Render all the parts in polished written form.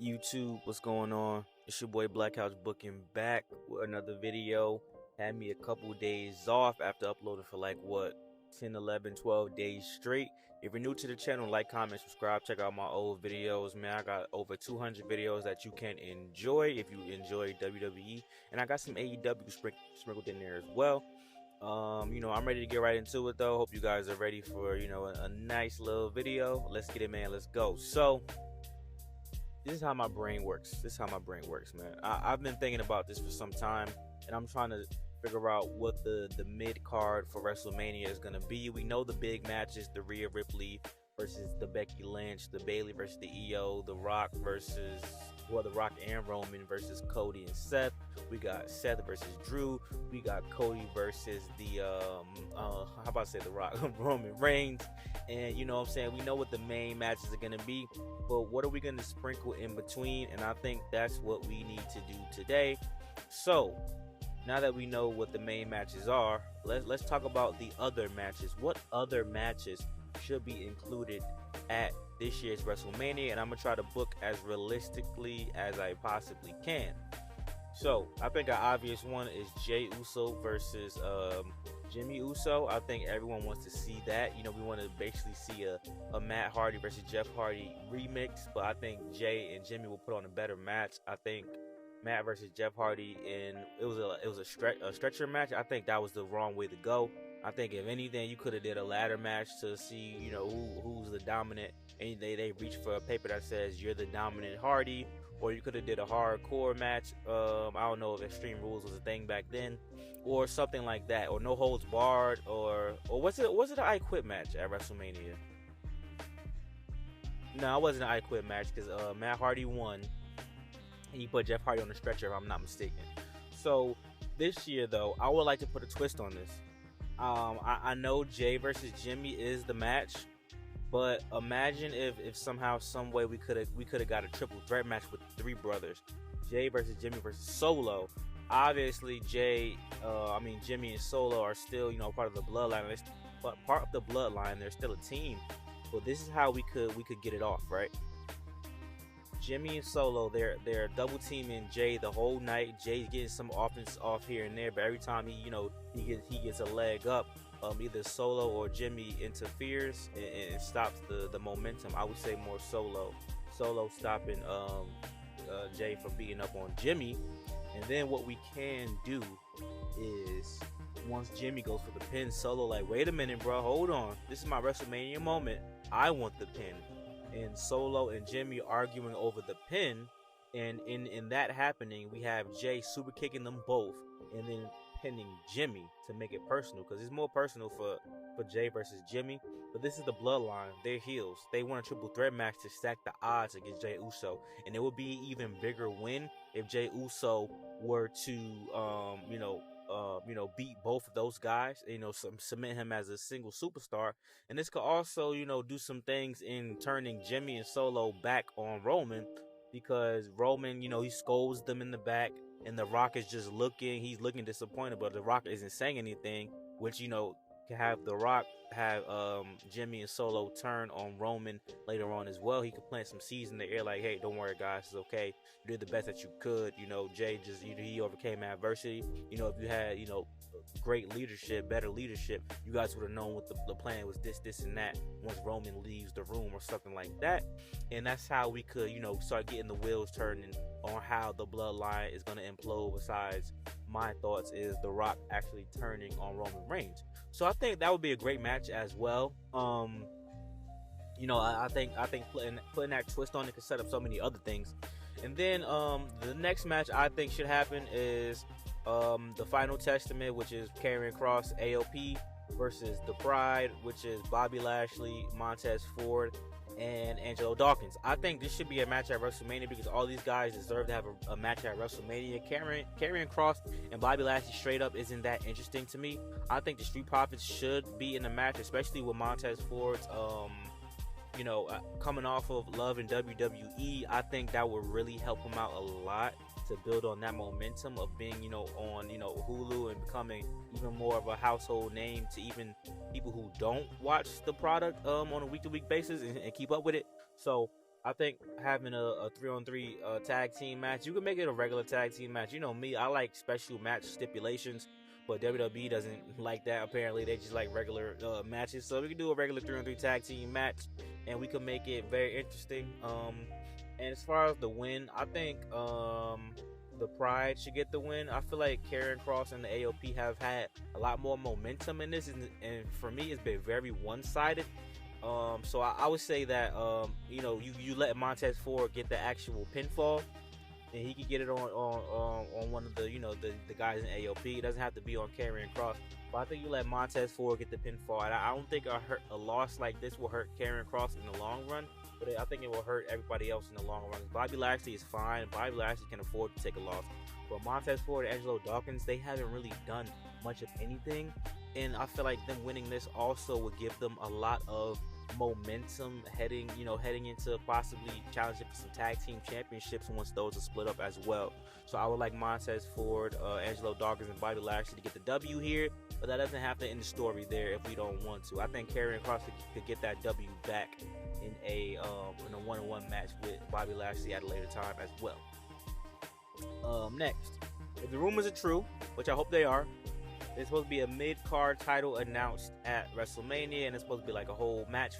YouTube, what's going on? It's your boy Black House Booking back with another video. Had me a couple days off after uploading for like what 10, 11, 12 days straight. If you're new to the channel, like, comment, subscribe, check out my old videos, man. I got over 200 videos that you can enjoy if you enjoy WWE, and I got some AEW sprinkled in there as well. I'm ready to get right into it though. Hope you guys are ready for a nice little video. Let's get it, man. Let's go. So this is how my brain works. Man. I've been thinking about this for some time, and I'm trying to figure out what the mid card for WrestleMania is gonna be. We know the big matches: the Rhea Ripley versus the Becky Lynch, the Bayley versus the EO, the Rock and Roman versus Cody and Seth. We got Seth versus Drew. We got Cody versus the the Rock, Roman Reigns. And you know what I'm saying, we know what the main matches are gonna be, but what are we gonna sprinkle in between? And I think that's what we need to do today. So now that we know what the main matches are, let's talk about the other matches. What other matches should be included at this year's WrestleMania? And I'm gonna try to book as realistically as I possibly can. So I think an obvious one is Jey Uso versus Jimmy Uso. I think everyone wants to see that. We want to basically see a Matt Hardy versus Jeff Hardy remix, but I think Jey and Jimmy will put on a better match. I think Matt versus Jeff Hardy, and it was a stretcher match. I think that was the wrong way to go. I think if anything, you could have did a ladder match to see who's the dominant, and they reach for a paper that says you're the dominant Hardy, or you could have did a hardcore match. I don't know if Extreme Rules was a thing back then, or something like that, or no holds barred, or was it an I Quit match at WrestleMania? No, it wasn't an I Quit match because Matt Hardy won. He put Jeff Hardy on the stretcher, if I'm not mistaken. So this year, though, I would like to put a twist on this. I know Jey versus Jimmy is the match, but imagine if somehow, some way we could have got a triple threat match with the three brothers, Jey versus Jimmy versus Solo. Obviously, Jimmy and Solo are still part of the bloodline. They're still a team. But this is how we could get it off, right? Jimmy and Solo, they're double teaming Jey the whole night. Jey's getting some offense off here and there, but every time he gets a leg up, either Solo or Jimmy interferes and stops the momentum. I would say more Solo stopping Jey from beating up on Jimmy. And then what we can do is, once Jimmy goes for the pin, Solo like, wait a minute, bro, hold on, this is my WrestleMania moment, I want the pin. And Solo and Jimmy arguing over the pin, and in that happening, we have Jey super kicking them both and then pinning Jimmy to make it personal, because it's more personal for Jey versus Jimmy. But this is the bloodline, they're heels, they want a triple threat match to stack the odds against Jey Uso, and it would be an even bigger win if Jey Uso were to beat both of those guys, cement him as a single superstar. And this could also, do some things in turning Jimmy and Solo back on Roman, because Roman, he scolds them in the back, and The Rock is just he's looking disappointed, but The Rock isn't saying anything, which, can have The Rock have Jimmy and Solo turn on Roman later on as well. He could plant some seeds in the air like, hey, don't worry guys, it's okay, you did the best that you could. Jey just he overcame adversity. If you had great leadership, better leadership, you guys would have known what the plan was, this and that, once Roman leaves the room or something like that. And that's how we could start getting the wheels turning on how the bloodline is going to implode. Besides, my thoughts is The Rock actually turning on Roman Reigns. So I think that would be a great match as well. I think putting that twist on it could set up so many other things. And then the next match I think should happen is the Final Testament, which is Karrion Kross, AOP, versus The Pride, which is Bobby Lashley, Montez Ford, and Angelo Dawkins. I think this should be a match at WrestleMania, because all these guys deserve to have a match at WrestleMania. Karrion Kross and Bobby Lashley straight up isn't that interesting to me. I think the Street Profits should be in the match, especially with Montez Ford's coming off of Love in WWE. I think that would really help him out a lot to build on that momentum of being, on, Hulu, and becoming even more of a household name to even people who don't watch the product on a week-to-week basis and keep up with it. So I think having a 3-on-3 tag team match, you can make it a regular tag team match. You know me, I like special match stipulations, but WWE doesn't like that. Apparently, they just like regular matches. So we can do a regular 3-on-3 tag team match, and we can make it very interesting. And as far as the win, I think the Pride should get the win. I feel like Karrion Kross and the AOP have had a lot more momentum in this, and for me, it's been very one-sided. So I would say that you let Montez Ford get the actual pinfall, and he could get it on one of the the guys in AOP. It doesn't have to be on Karrion Kross, but I think you let Montez Ford get the pinfall. And I don't think a loss like this will hurt Karrion Kross in the long run, but I think it will hurt everybody else in the long run. Bobby Lashley is fine. Bobby Lashley can afford to take a loss, but Montez Ford and Angelo Dawkins, they haven't really done much of anything. And I feel like them winning this also would give them a lot of momentum heading into possibly challenging for some tag team championships once those are split up as well. So I would like Montez Ford, Angelo Dawkins, and Bobby Lashley to get the W here, but that doesn't have to end the story there if we don't want to. I think Karrion Kross could get that W back in a one-on-one match with Bobby Lashley at a later time as well. Next, if the rumors are true, which I hope they are, there's supposed to be a mid-card title announced at WrestleMania, and it's supposed to be like a match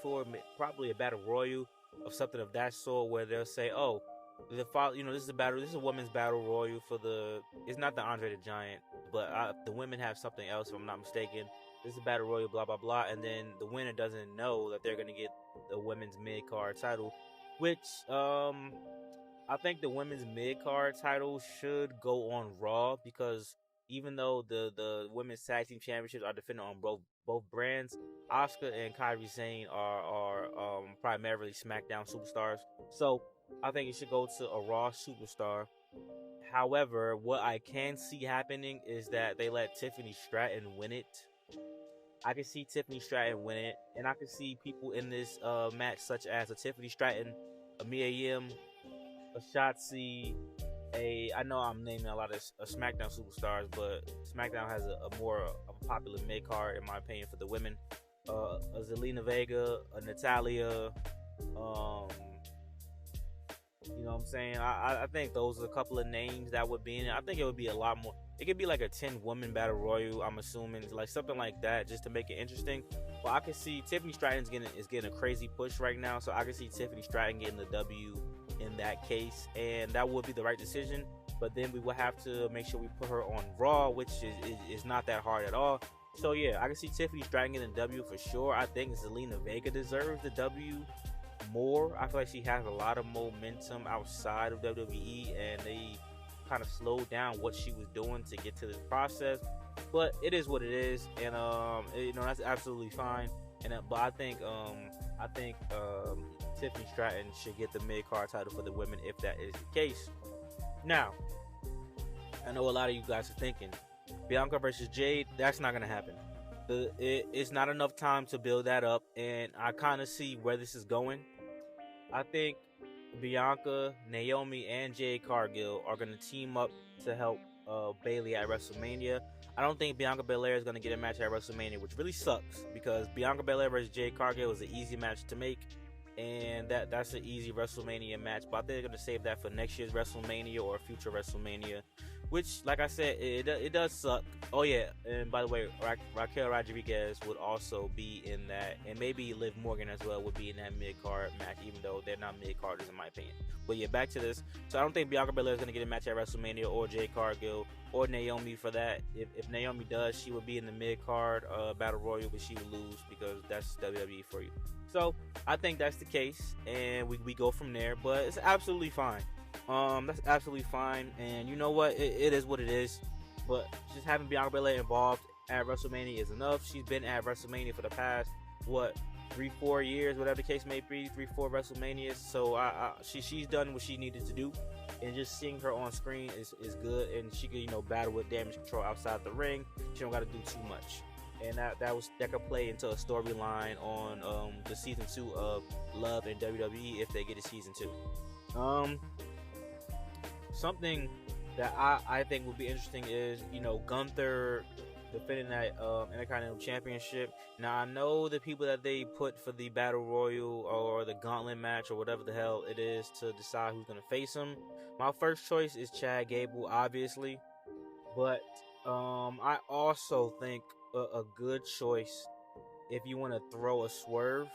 for probably a battle royal of something of that sort, where they'll say, "Oh, this is a women's battle royal for the. It's not the Andre the Giant, but the women have something else, if I'm not mistaken. This is a battle royal, blah blah blah, and then the winner doesn't know that they're gonna get the women's mid-card title, which I think the women's mid-card title should go on Raw, because even though the women's tag team championships are defended on both brands, Asuka and Kairi Sane are primarily SmackDown superstars. So I think it should go to a Raw superstar. However, what I can see happening is that they let Tiffany Stratton win it. I can see Tiffany Stratton win it, and I can see people in this match such as a Tiffany Stratton, a Mia Yim, a Shotzi, I know I'm naming a lot of SmackDown superstars, but SmackDown has a more of a popular mid card in my opinion for the women. A Zelina Vega, a Natalia, you know what I'm saying? I think those are a couple of names that would be in it. I think it would be a lot more. It could be like a 10-woman battle royal, I'm assuming, like something like that, just to make it interesting. But I can see Tiffany Stratton is getting a crazy push right now, so I can see Tiffany Stratton getting the W in that case, and that would be the right decision. But then we will have to make sure we put her on Raw, which is not that hard at all. So yeah, I can see Tiffany Stratton getting the W for sure. I think Zelina Vega deserves the W more. I feel like she has a lot of momentum outside of WWE, and they kind of slowed down what she was doing to get to this process. But it is what it is, and that's absolutely fine. And but I think Tiffany Stratton should get the mid-card title for the women if that is the case. Now, I know a lot of you guys are thinking, Bianca versus Jade, that's not going to happen. It's not enough time to build that up, and I kind of see where this is going. I think Bianca, Naomi, and Jade Cargill are going to team up to help Bayley at WrestleMania. I don't think Bianca Belair is going to get a match at WrestleMania, which really sucks, because Bianca Belair versus Jade Cargill is an easy match to make, and that's an easy WrestleMania match. But I think they're going to save that for next year's WrestleMania or a future WrestleMania, which, like I said, it does suck. Oh yeah, and by the way, Raquel Rodriguez would also be in that, and maybe Liv Morgan as well would be in that mid-card match, even though they're not mid-carders in my opinion. But yeah, back to this. So I don't think Bianca Belair is going to get a match at WrestleMania, or Jade Cargill, or Naomi for that. If Naomi does, she would be in the mid-card Battle Royal, but she would lose, because that's WWE for you. So I think that's the case, and we go from there. But it's absolutely fine. That's absolutely fine, and you know what? It is what it is. But just having Bianca Belair involved at WrestleMania is enough. She's been at WrestleMania for the past 3-4 years, whatever the case may be, 3-4 WrestleManias. So she's done what she needed to do, and just seeing her on screen is good. And she can battle with Damage Control outside the ring. She don't got to do too much, and that could play into a storyline on the season 2 of Love and WWE if they get a season 2. Something that I think would be interesting is, Gunther defending that Intercontinental Championship. Now I know the people that they put for the Battle Royal or the Gauntlet match or whatever the hell it is to decide who's gonna face him. My first choice is Chad Gable, obviously, but I also think a good choice, if you want to throw a swerve,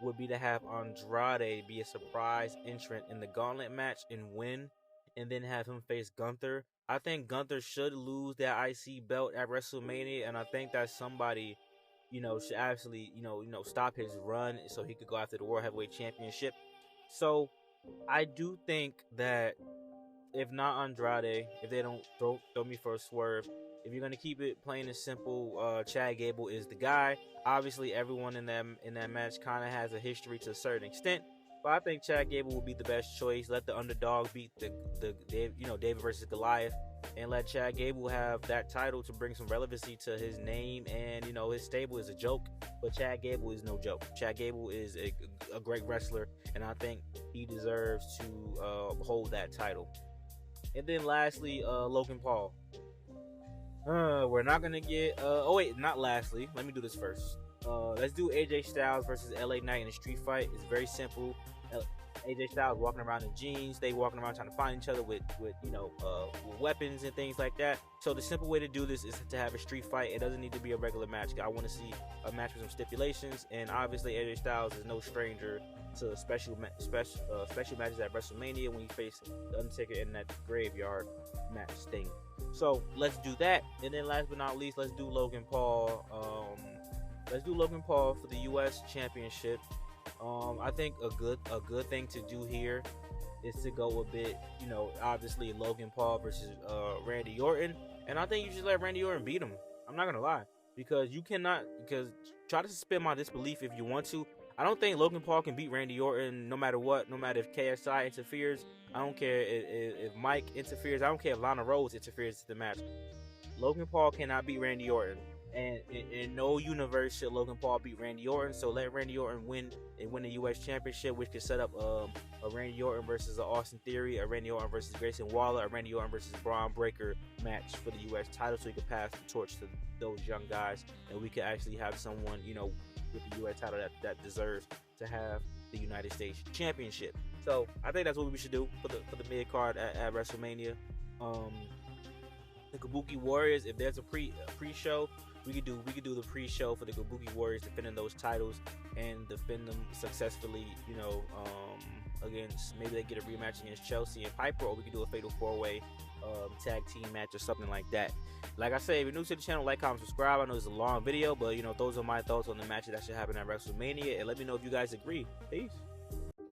would be to have Andrade be a surprise entrant in the Gauntlet match and win, and then have him face Gunther. I think Gunther should lose that IC belt at WrestleMania, and I think that somebody, should absolutely, stop his run so he could go after the World Heavyweight Championship. So I do think that if not Andrade, if they don't throw me for a swerve, if you're gonna keep it plain and simple, Chad Gable is the guy. Obviously, everyone in that match kind of has a history to a certain extent, but I think Chad Gable will be the best choice. Let the underdog beat the David versus Goliath, and let Chad Gable have that title to bring some relevancy to his name. And his stable is a joke, but Chad Gable is no joke. Chad Gable is a great wrestler, and I think he deserves to hold that title. And then lastly, Logan Paul. We're not gonna get. Oh wait, not lastly. Let me do this first. Let's do AJ Styles versus LA Knight in a street fight. It's very simple. AJ Styles walking around in jeans. They walking around trying to find each other with weapons and things like that. So the simple way to do this is to have a street fight. It doesn't need to be a regular match. I want to see a match with some stipulations. And obviously AJ Styles is no stranger to special matches at WrestleMania when he faced the Undertaker in that graveyard match thing. So let's do that. And then last but not least, let's do Logan Paul. Let's do Logan Paul for the U.S. Championship. I think a good thing to do here is to go a bit, obviously Logan Paul versus Randy Orton, and I think you should let Randy Orton beat him. I'm not gonna lie, because try to suspend my disbelief if you want to. I don't think Logan Paul can beat Randy Orton no matter what, no matter if KSI interferes. I don't care if Mike interferes. I don't care if Lana Rose interferes in the match. Logan Paul cannot beat Randy Orton. And in no universe should Logan Paul beat Randy Orton. So let Randy Orton win the U.S. Championship, which could set up a Randy Orton versus Austin Theory, a Randy Orton versus Grayson Waller, a Randy Orton versus Braun Breaker match for the U.S. title, so he could pass the torch to those young guys, and we could actually have someone, with the U.S. title that deserves to have the United States Championship. So I think that's what we should do for the mid card at WrestleMania. The Kabuki Warriors, if there's a pre-show, we could do the pre-show for the Kabuki Warriors defending those titles and defend them successfully. Against, maybe they get a rematch against Chelsea and Piper, or we could do a fatal 4-way tag team match or something like that. Like I say, if you're new to the channel, like, comment, subscribe. I know it's a long video, but those are my thoughts on the matches that should happen at WrestleMania, and let me know if you guys agree. Peace.